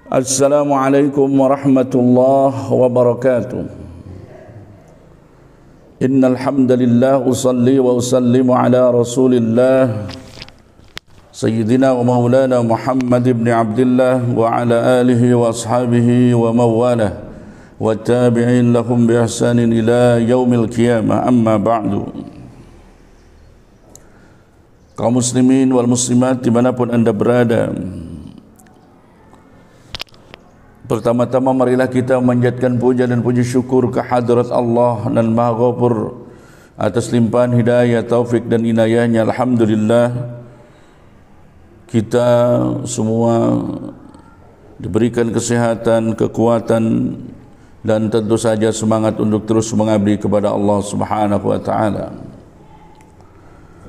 Assalamualaikum warahmatullahi wabarakatuh. Innal hamdalillah usalli wa usallimu ala Rasulillah Sayyidina wa maulana Muhammad ibn Abdullah wa ala alihi wa ashabihi wa mawalah wa tabi'in lahum bi ihsanin ila yaumil qiyamah, amma ba'du. Kaum muslimin wal muslimat dimanapun anda berada, pertama-tama marilah kita menjadikan puja dan puji syukur kehadrat Allah dan Maha Ghafur atas limpahan hidayah, taufik dan inayahnya. Alhamdulillah, kita semua diberikan kesehatan, kekuatan dan tentu saja semangat untuk terus mengabdi kepada Allah Subhanahu wa taala.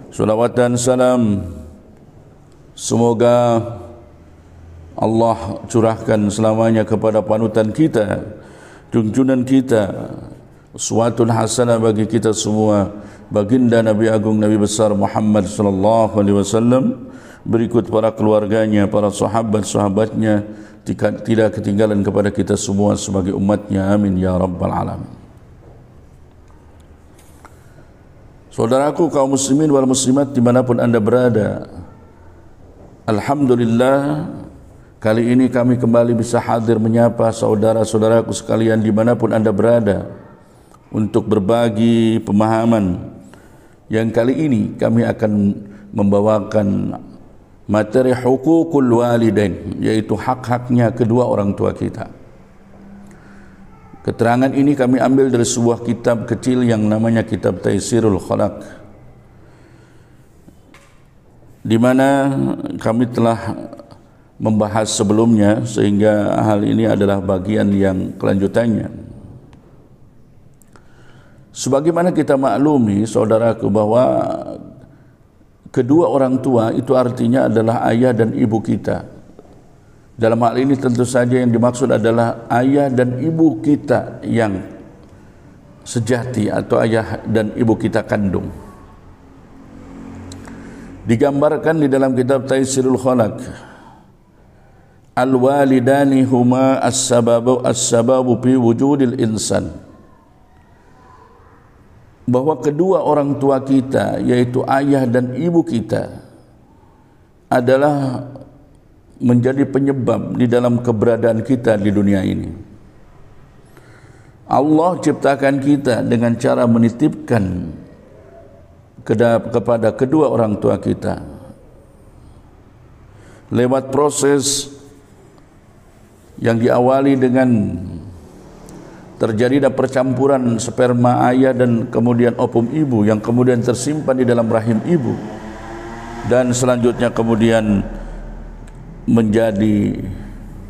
Salawat dan salam semoga Allah curahkan selamanya kepada panutan kita, junjungan kita, uswatun hasanah bagi kita semua, baginda Nabi Agung Nabi besar Muhammad sallallahu alaihi wasallam, berikut para keluarganya, para sahabat-sahabatnya, tidak ketinggalan kepada kita semua sebagai umatnya, amin ya rabbal alamin. Saudaraku kaum muslimin wal muslimat dimanapun anda berada, alhamdulillah, kali ini kami kembali bisa hadir menyapa saudara-saudaraku sekalian dimanapun anda berada untuk berbagi pemahaman yang kali ini kami akan membawakan materi hukukul walidain, yaitu hak-haknya kedua orang tua kita. Keterangan ini kami ambil dari sebuah kitab kecil yang namanya Kitab Taisirul Khalaq, di mana kami telah membahas sebelumnya, sehingga hal ini adalah bagian yang kelanjutannya. Sebagaimana kita maklumi saudaraku bahwa kedua orang tua itu artinya adalah ayah dan ibu kita. Dalam hal ini tentu saja yang dimaksud adalah ayah dan ibu kita yang sejati atau ayah dan ibu kita kandung. Digambarkan di dalam kitab Taisirul Khalaq, al-walidani huma as-sababu fi wujudil insan, bahwa kedua orang tua kita, yaitu ayah dan ibu kita, adalah menjadi penyebab di dalam keberadaan kita di dunia ini. Allah ciptakan kita dengan cara menitipkan kepada kedua orang tua kita lewat proses yang diawali dengan terjadi percampuran sperma ayah dan kemudian ovum ibu yang kemudian tersimpan di dalam rahim ibu, dan selanjutnya kemudian menjadi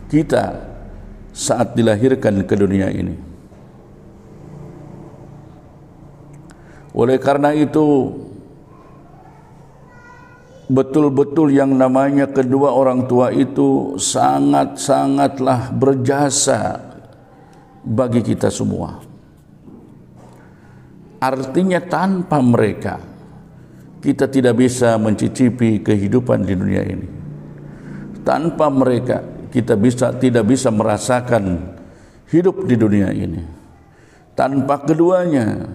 kita saat dilahirkan ke dunia ini. Oleh karena itu, betul-betul yang namanya kedua orang tua itu sangat-sangatlah berjasa bagi kita semua. Artinya tanpa mereka kita tidak bisa mencicipi kehidupan di dunia ini. Tanpa mereka kita tidak bisa merasakan hidup di dunia ini. Tanpa keduanya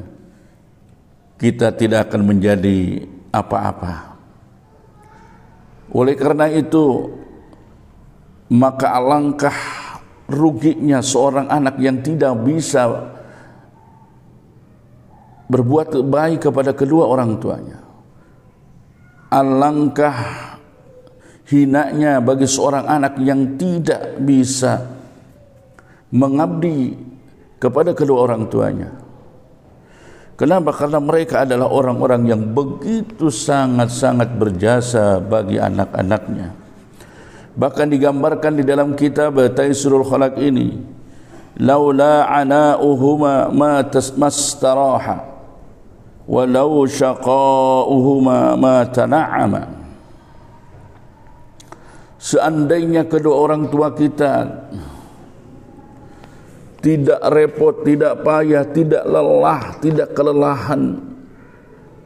kita tidak akan menjadi apa-apa. Oleh karena itu, maka alangkah ruginya seorang anak yang tidak bisa berbuat baik kepada kedua orang tuanya. Alangkah hinanya bagi seorang anak yang tidak bisa mengabdi kepada kedua orang tuanya. Kenapa? Karena mereka adalah orang-orang yang begitu sangat-sangat berjasa bagi anak-anaknya. Bahkan digambarkan di dalam kitab Taisirul Khalaq ini, laula ana'uhuma ma tasmastaraha walau syaqa'uhuma ma tana'ama. Seandainya kedua orang tua kita tidak repot, tidak payah, tidak lelah, tidak kelelahan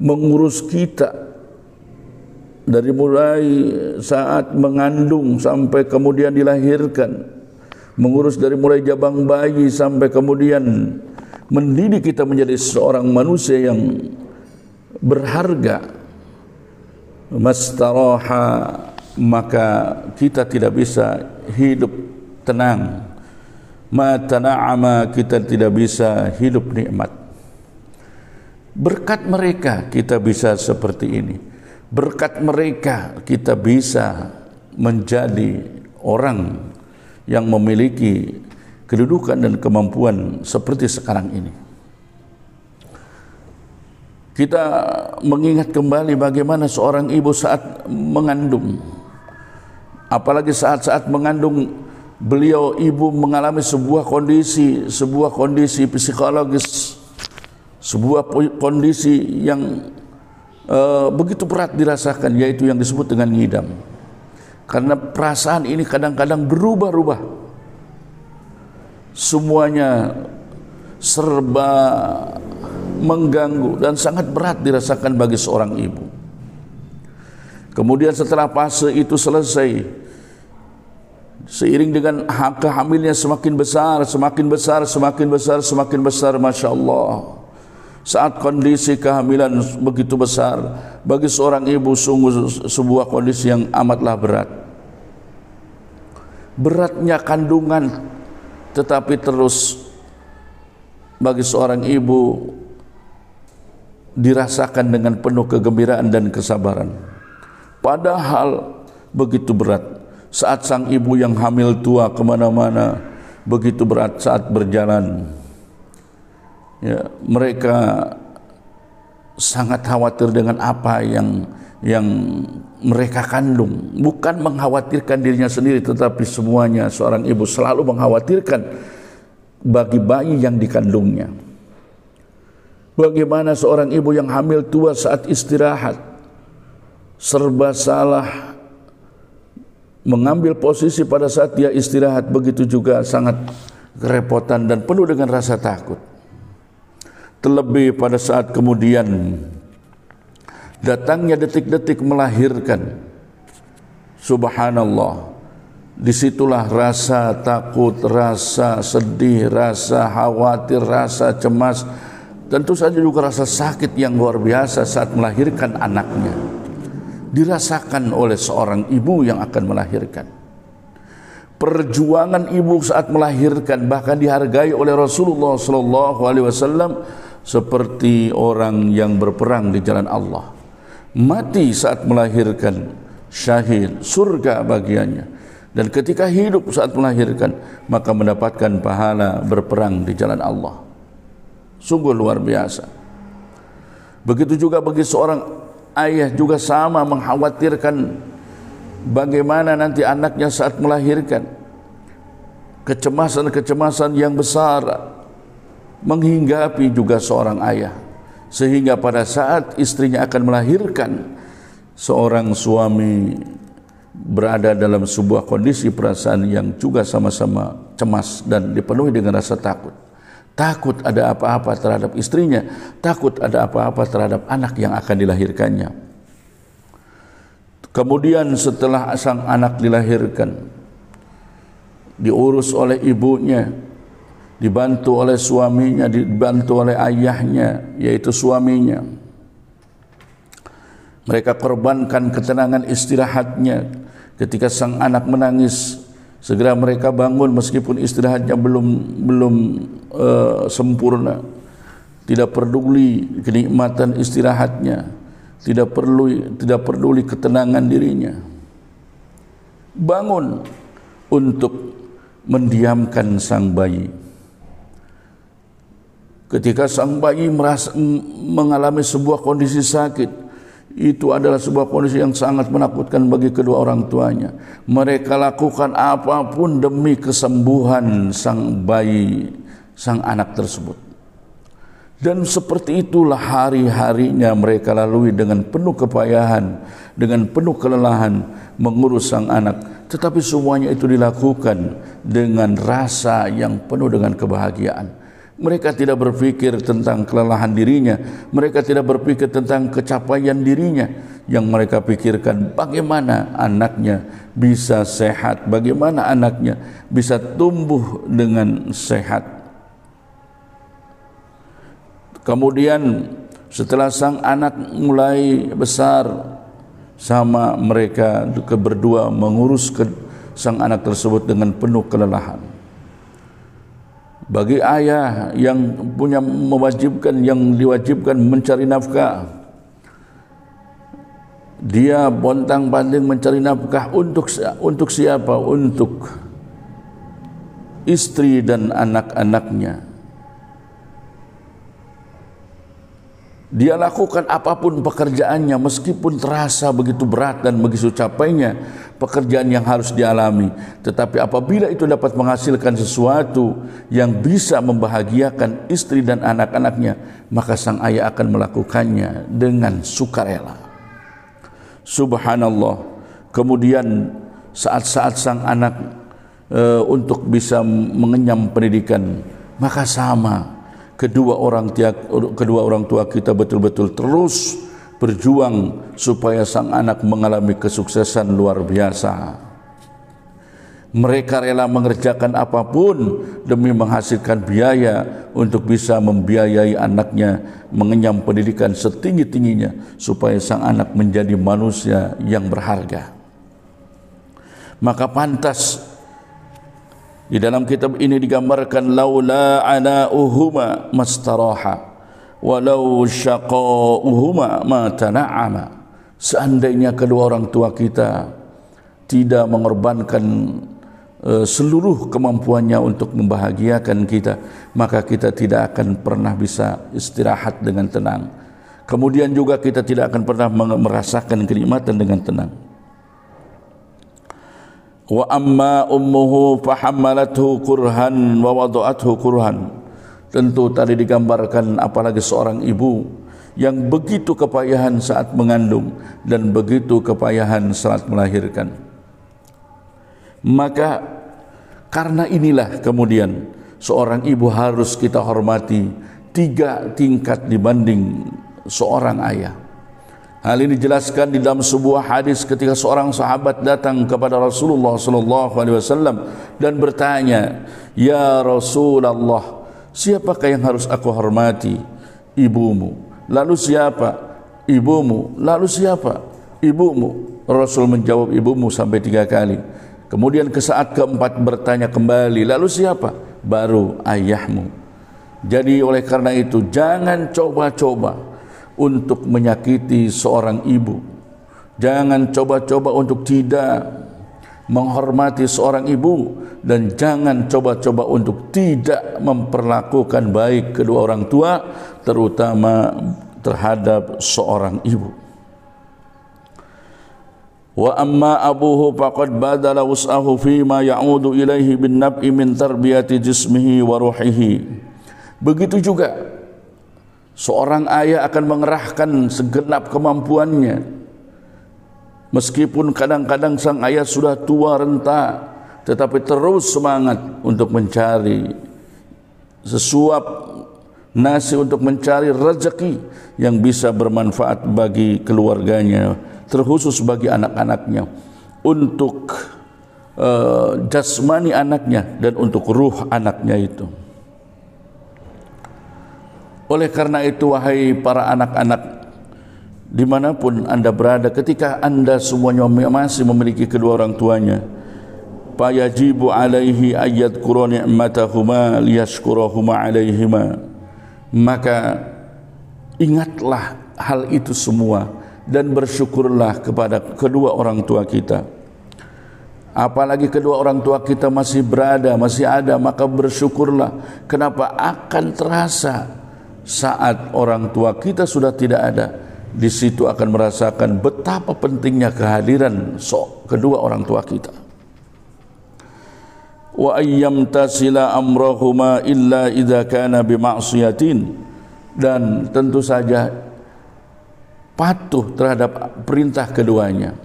mengurus kita dari mulai saat mengandung sampai kemudian dilahirkan, mengurus dari mulai jabang bayi sampai kemudian mendidik kita menjadi seorang manusia yang berharga, mastaraha, maka kita tidak bisa hidup tenang. Ma tana'ama, kita tidak bisa hidup nikmat. Berkat mereka kita bisa seperti ini. Berkat mereka kita bisa menjadi orang yang memiliki kedudukan dan kemampuan seperti sekarang ini. Kita mengingat kembali bagaimana seorang ibu saat mengandung, apalagi saat-saat mengandung, beliau ibu mengalami sebuah kondisi psikologis, sebuah kondisi yang begitu berat dirasakan, yaitu yang disebut dengan ngidam. Karena perasaan ini kadang-kadang berubah-ubah, semuanya serba mengganggu dan sangat berat dirasakan bagi seorang ibu. Kemudian setelah fase itu selesai, seiring dengan kehamilnya semakin besar, Masya Allah. Saat kondisi kehamilan begitu besar, bagi seorang ibu sungguh sebuah kondisi yang amatlah berat. Beratnya kandungan, tetapi terus bagi seorang ibu dirasakan dengan penuh kegembiraan dan kesabaran. Padahal begitu berat saat sang ibu yang hamil tua kemana-mana, begitu berat saat berjalan. Ya, mereka sangat khawatir dengan apa yang mereka kandung. Bukan mengkhawatirkan dirinya sendiri, tetapi semuanya seorang ibu selalu mengkhawatirkan bagi bayi yang dikandungnya. Bagaimana seorang ibu yang hamil tua saat istirahat serba salah mengambil posisi pada saat dia istirahat, begitu juga sangat kerepotan dan penuh dengan rasa takut. Terlebih pada saat kemudian datangnya detik-detik melahirkan, subhanallah, disitulah rasa takut, rasa sedih, rasa khawatir, rasa cemas, tentu saja juga rasa sakit yang luar biasa saat melahirkan anaknya dirasakan oleh seorang ibu yang akan melahirkan. Perjuangan ibu saat melahirkan bahkan dihargai oleh Rasulullah SAW seperti orang yang berperang di jalan Allah. Mati saat melahirkan, syahid, surga bagiannya. Dan ketika hidup saat melahirkan, maka mendapatkan pahala berperang di jalan Allah. Sungguh luar biasa. Begitu juga bagi seorang ayah, juga sama mengkhawatirkan bagaimana nanti anaknya saat melahirkan. Kecemasan-kecemasan yang besar menghinggapi juga seorang ayah, sehingga pada saat istrinya akan melahirkan, seorang suami berada dalam sebuah kondisi perasaan yang juga sama-sama cemas dan dipenuhi dengan rasa takut. Takut ada apa-apa terhadap istrinya, takut ada apa-apa terhadap anak yang akan dilahirkannya. Kemudian setelah sang anak dilahirkan, diurus oleh ibunya, dibantu oleh suaminya, dibantu oleh ayahnya, yaitu suaminya. Mereka korbankan ketenangan istirahatnya. Ketika sang anak menangis, segera mereka bangun meskipun istirahatnya belum sempurna. Tidak peduli kenikmatan istirahatnya, tidak peduli ketenangan dirinya. Bangun untuk mendiamkan sang bayi. Ketika sang bayi mengalami sebuah kondisi sakit, itu adalah sebuah kondisi yang sangat menakutkan bagi kedua orang tuanya. Mereka lakukan apapun demi kesembuhan sang bayi, sang anak tersebut. Dan seperti itulah hari-harinya mereka lalui dengan penuh kepayahan, dengan penuh kelelahan mengurus sang anak. Tetapi semuanya itu dilakukan dengan rasa yang penuh dengan kebahagiaan. Mereka tidak berpikir tentang kelelahan dirinya, mereka tidak berpikir tentang kecapaian dirinya, yang mereka pikirkan bagaimana anaknya bisa sehat, bagaimana anaknya bisa tumbuh dengan sehat. Kemudian setelah sang anak mulai besar, sama mereka berdua mengurus sang anak tersebut dengan penuh kelelahan. Bagi ayah yang diwajibkan mencari nafkah, dia bontang-panting mencari nafkah untuk siapa? Untuk istri dan anak-anaknya. Dia lakukan apapun pekerjaannya meskipun terasa begitu berat dan begitu capeknya pekerjaan yang harus dialami. Tetapi apabila itu dapat menghasilkan sesuatu yang bisa membahagiakan istri dan anak-anaknya, maka sang ayah akan melakukannya dengan sukarela. Subhanallah. Kemudian saat-saat sang anak untuk bisa mengenyam pendidikan, maka sama kedua orang tua kita betul-betul terus berjuang supaya sang anak mengalami kesuksesan luar biasa. Mereka rela mengerjakan apapun demi menghasilkan biaya untuk bisa membiayai anaknya mengenyam pendidikan setinggi-tingginya supaya sang anak menjadi manusia yang berharga. Maka pantas di dalam kitab ini digambarkan laula anauhuma mastaraha walau syaqauhuma ma tana'ama. Seandainya kedua orang tua kita tidak mengorbankan seluruh kemampuannya untuk membahagiakan kita, maka kita tidak akan pernah bisa istirahat dengan tenang. Kemudian juga kita tidak akan pernah merasakan kenikmatan dengan tenang. Wa amma ummuhu fahammalathu kurhan wa wada'athu kurhan. Tentu tadi digambarkan apalagi seorang ibu yang begitu kepayahan saat mengandung dan begitu kepayahan saat melahirkan. Maka karena inilah kemudian seorang ibu harus kita hormati 3 tingkat dibanding seorang ayah. Hal ini dijelaskan di dalam sebuah hadis ketika seorang sahabat datang kepada Rasulullah SAW dan bertanya, "Ya Rasulullah, siapakah yang harus aku hormati? Ibumu. Lalu siapa? Ibumu. Lalu siapa? Ibumu." Rasul menjawab ibumu sampai 3 kali. Kemudian ke saat keempat bertanya kembali, lalu siapa? Baru ayahmu. Jadi oleh karena itu jangan coba-coba untuk menyakiti seorang ibu. Jangan coba-coba untuk tidak menghormati seorang ibu, dan jangan coba-coba untuk tidak memperlakukan baik kedua orang tua, terutama terhadap seorang ibu. Wa amma abuhu faqad badala wus'ahu fima ya'udu ilaihi bin nab'i min tarbiyati jismihi wa ruhihi. Begitu juga seorang ayah akan mengerahkan segenap kemampuannya, meskipun kadang-kadang sang ayah sudah tua renta, tetapi terus semangat untuk mencari sesuap nasi, untuk mencari rezeki yang bisa bermanfaat bagi keluarganya, terkhusus bagi anak-anaknya, untuk jasmani anaknya dan untuk ruh anaknya itu. Oleh karena itu, wahai para anak-anak dimanapun anda berada, ketika anda semuanya masih memiliki kedua orang tuanya, fayajibu alaihi ayyadkura ni'matahuma liyashkurahuma alaihima. Maka ingatlah hal itu semua dan bersyukurlah kepada kedua orang tua kita. Apalagi kedua orang tua kita masih berada, masih ada, maka bersyukurlah. Kenapa? Akan terasa saat orang tua kita sudah tidak ada, di situ akan merasakan betapa pentingnya kehadiran kedua orang tua kita. Wa ayyam tasila amrahuma illa idza kana bima'siyatin. Dan tentu saja patuh terhadap perintah keduanya,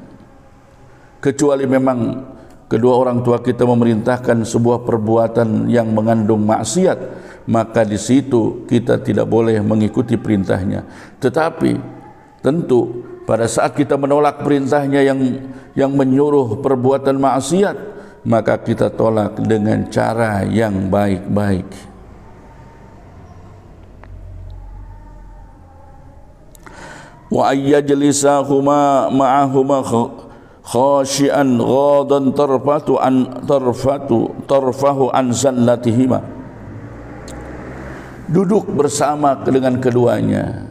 kecuali memang kedua orang tua kita memerintahkan sebuah perbuatan yang mengandung maksiat, maka di situ kita tidak boleh mengikuti perintahnya. Tetapi tentu Pada saat kita menolak perintahnya yang menyuruh perbuatan maksiat, maka kita tolak dengan cara yang baik-baik. Wa ayyajlisahuma ma'ahuma khashian ghadan tarfahu an zallatihima. Duduk bersama dengan keduanya,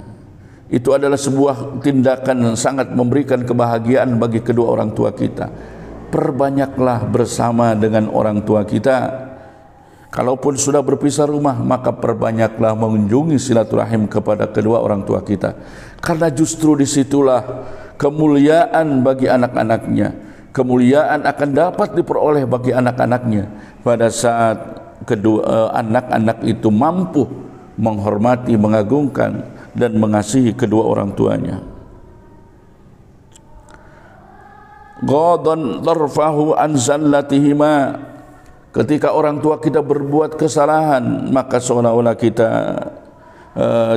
itu adalah sebuah tindakan yang sangat memberikan kebahagiaan bagi kedua orang tua kita. Perbanyaklah bersama dengan orang tua kita. Kalaupun sudah berpisah rumah, maka perbanyaklah mengunjungi silaturahim kepada kedua orang tua kita. Karena justru disitulah kemuliaan bagi anak-anaknya. Kemuliaan akan dapat diperoleh bagi anak-anaknya pada saat kedua anak-anak itu mampu menghormati, mengagungkan dan mengasihi kedua orang tuanya. Ghadan tarfahu an zallatihima. Ketika orang tua kita berbuat kesalahan, maka seolah-olah kita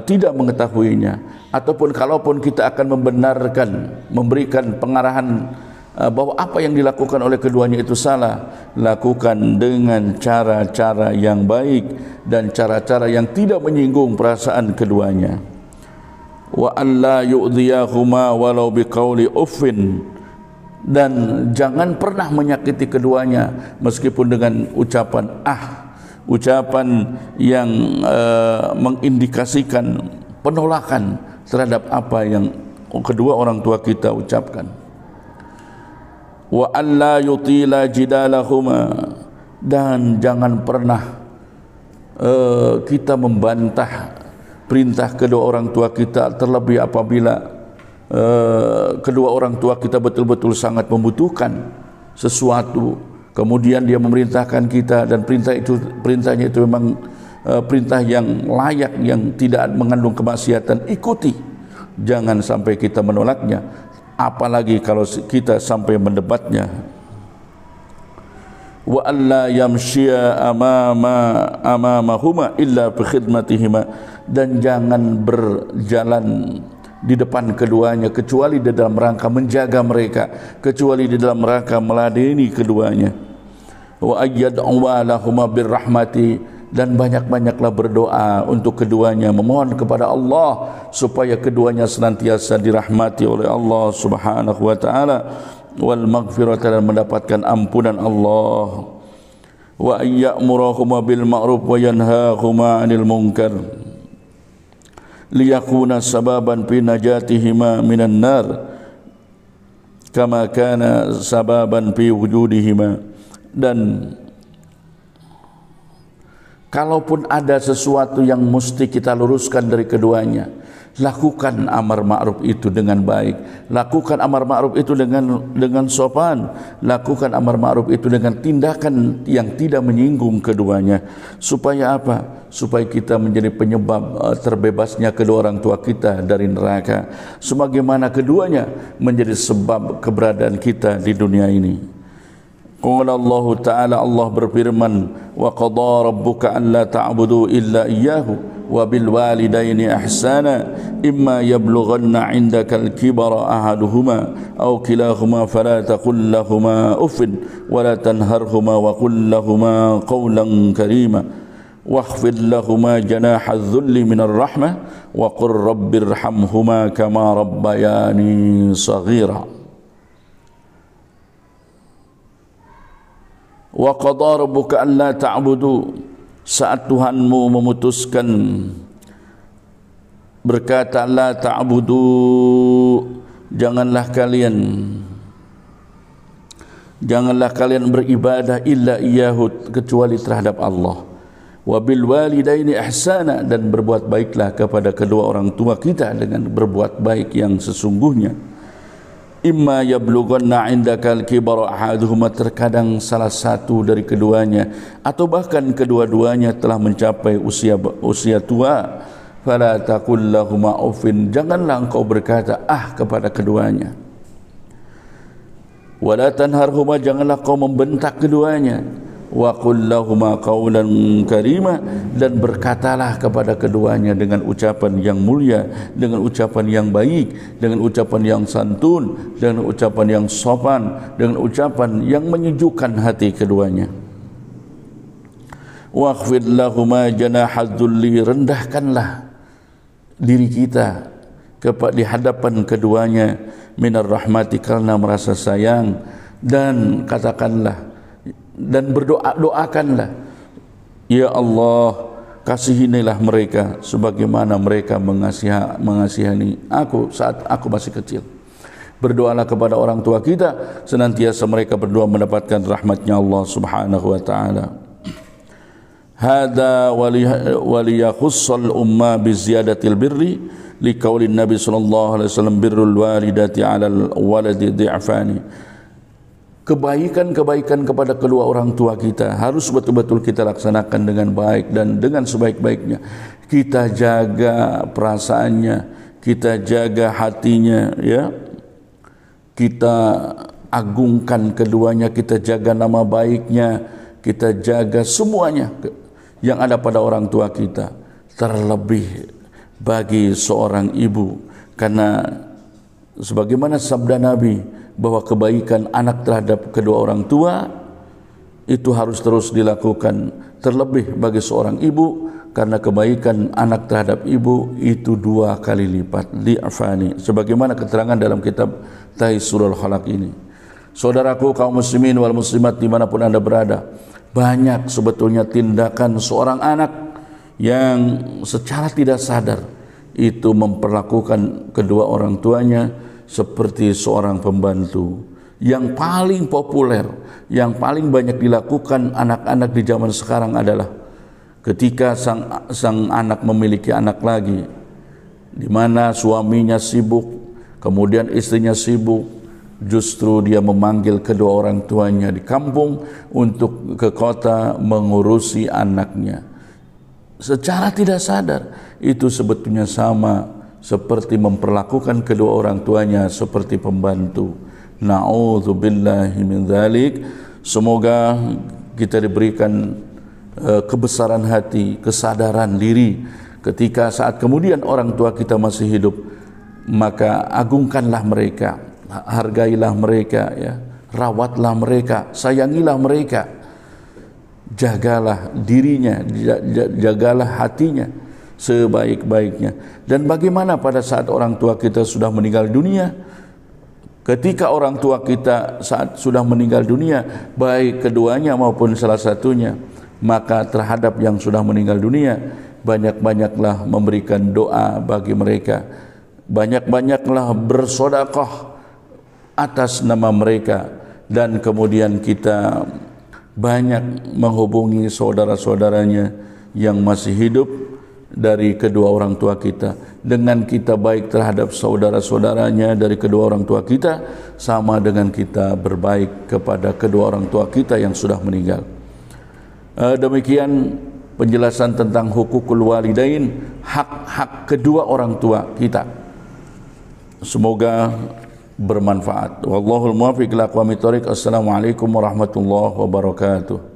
tidak mengetahuinya, ataupun kalaupun kita akan membenarkan, memberikan pengarahan bahwa apa yang dilakukan oleh keduanya itu salah, lakukan dengan cara-cara yang baik dan cara-cara yang tidak menyinggung perasaan keduanya. Wa alla yu'dhiyahuma walau biqauli uffin. Dan jangan pernah menyakiti keduanya meskipun dengan ucapan ucapan yang mengindikasikan penolakan terhadap apa yang kedua orang tua kita ucapkan. Wa alla yutila jidalahuma. Dan jangan pernah kita membantah perintah kedua orang tua kita, terlebih apabila kedua orang tua kita betul-betul sangat membutuhkan sesuatu, kemudian dia memerintahkan kita dan perintahnya itu memang perintah yang layak, yang tidak mengandung kemaksiatan, ikuti. Jangan sampai kita menolaknya, apalagi kalau kita sampai mendebatnya. Wa alla yamshiya amamahuma illa bi khidmatihima. Dan jangan berjalan di depan keduanya kecuali di dalam rangka menjaga mereka, kecuali di dalam rangka meladeni keduanya. Wa ayyad'u lahuma birrahmati. Dan banyak-banyaklah berdoa untuk keduanya, memohon kepada Allah supaya keduanya senantiasa dirahmati oleh Allah Subhanahu wa taala, wal maghfirata, dan mendapatkan ampunan Allah. Wa ayyamurahuma bil ma'ruf wa yanhahuma 'anil munkar liyakuna sababan fi najatihima minan nar kama kana sababan fi wujudihima. Dan kalaupun ada sesuatu yang mesti kita luruskan dari keduanya, lakukan amar ma'ruf itu dengan baik, lakukan amar ma'ruf itu dengan sopan, lakukan amar ma'ruf itu dengan tindakan yang tidak menyinggung keduanya. Supaya apa? Supaya kita menjadi penyebab terbebasnya kedua orang tua kita dari neraka, sebagaimana keduanya menjadi sebab keberadaan kita di dunia ini. Qala Allah Ta'ala, Allah berfirman, wa qada rabbuka an la ta'budu illa iyyahu wa bil walidaini ihsana imma yablughanna 'indaka al-kibara ahaduhuma aw kilahuma fala taqul lahumā uffin wa la tanharhumā wa qul lahumā qawlan karīmā wakhfid lahumā janāha adh-dhulli minar rahmah wa qur rabbirhamhumā kamā rabbayānī shaghīrā. Wa qada rabbuka an la ta'budu. Saat Tuhanmu memutuskan berkata la ta'budu, janganlah kalian beribadah illa iyyahu, kecuali terhadap Allah. Wa bil walidaini ihsana, dan berbuat baiklah kepada kedua orang tua kita dengan berbuat baik yang sesungguhnya. Imma yablughanna 'indaka al-kibara ahaduhuma, terkadang salah satu dari keduanya atau bahkan kedua-duanya telah mencapai usia tua, fala taqul lahumā uffin, janganlah engkau berkata kepada keduanya. Wala tanharhuma, janganlah kau membentak keduanya. wa qul lahuma qawlan karima, dan berkatalah kepada keduanya dengan ucapan yang mulia, dengan ucapan yang baik, dengan ucapan yang santun, dengan ucapan yang sopan, dengan ucapan yang menyejukkan hati keduanya. Wakhfid lahuma janahadzulli, rendahkanlah diri kita di hadapan keduanya minar rahmati, karena merasa sayang, dan katakanlah dan doakanlah, ya Allah, kasihinilah mereka sebagaimana mereka mengasihani aku saat aku masih kecil. Berdoalah kepada orang tua kita senantiasa mereka berdua mendapatkan rahmatnya Allah Subhanahu wa taala. Hada waliyakhussal umma biziyadatil birri liqaulin Nabi sallallahu alaihi wasallam birrul walidati 'alal waladi dhi'fani. Kebaikan-kebaikan kepada kedua orang tua kita harus betul-betul kita laksanakan dengan baik dan dengan sebaik-baiknya. Kita jaga perasaannya, kita jaga hatinya, ya. Kita agungkan keduanya, kita jaga nama baiknya, kita jaga semuanya yang ada pada orang tua kita. Terlebih bagi seorang ibu, karena sebagaimana sabda Nabi bahwa kebaikan anak terhadap kedua orang tua itu harus terus dilakukan, terlebih bagi seorang ibu, karena kebaikan anak terhadap ibu itu 2 kali lipat, li'afani, sebagaimana keterangan dalam kitab Taisirul Khalaq ini. Saudaraku kaum muslimin wal muslimat dimanapun anda berada, banyak sebetulnya tindakan seorang anak yang secara tidak sadar itu memperlakukan kedua orang tuanya seperti seorang pembantu. Yang paling populer, yang paling banyak dilakukan anak-anak di zaman sekarang adalah ketika sang anak memiliki anak lagi, di mana suaminya sibuk, kemudian istrinya sibuk, justru dia memanggil kedua orang tuanya di kampung untuk ke kota mengurusi anaknya. Secara tidak sadar itu sebetulnya sama seperti memperlakukan kedua orang tuanya seperti pembantu. Na'udzubillahi min dzalik. Semoga kita diberikan kebesaran hati, kesadaran diri ketika saat kemudian orang tua kita masih hidup, maka agungkanlah mereka, hargailah mereka, ya, rawatlah mereka, sayangilah mereka, jagalah dirinya, jagalah hatinya sebaik-baiknya. Dan bagaimana pada saat orang tua kita sudah meninggal dunia? Ketika orang tua kita saat sudah meninggal dunia, baik keduanya maupun salah satunya, maka terhadap yang sudah meninggal dunia, banyak-banyaklah memberikan doa bagi mereka, banyak-banyaklah bersedekah atas nama mereka, dan kemudian kita banyak menghubungi saudara-saudaranya yang masih hidup dari kedua orang tua kita. Dengan kita baik terhadap saudara-saudaranya dari kedua orang tua kita, sama dengan kita berbaik kepada kedua orang tua kita yang sudah meninggal. Demikian penjelasan tentang hukukul walidain, hak-hak kedua orang tua kita. Semoga bermanfaat. Wallahul muwaffiq ila aqwamit thoriq. Assalamualaikum warahmatullahi wabarakatuh.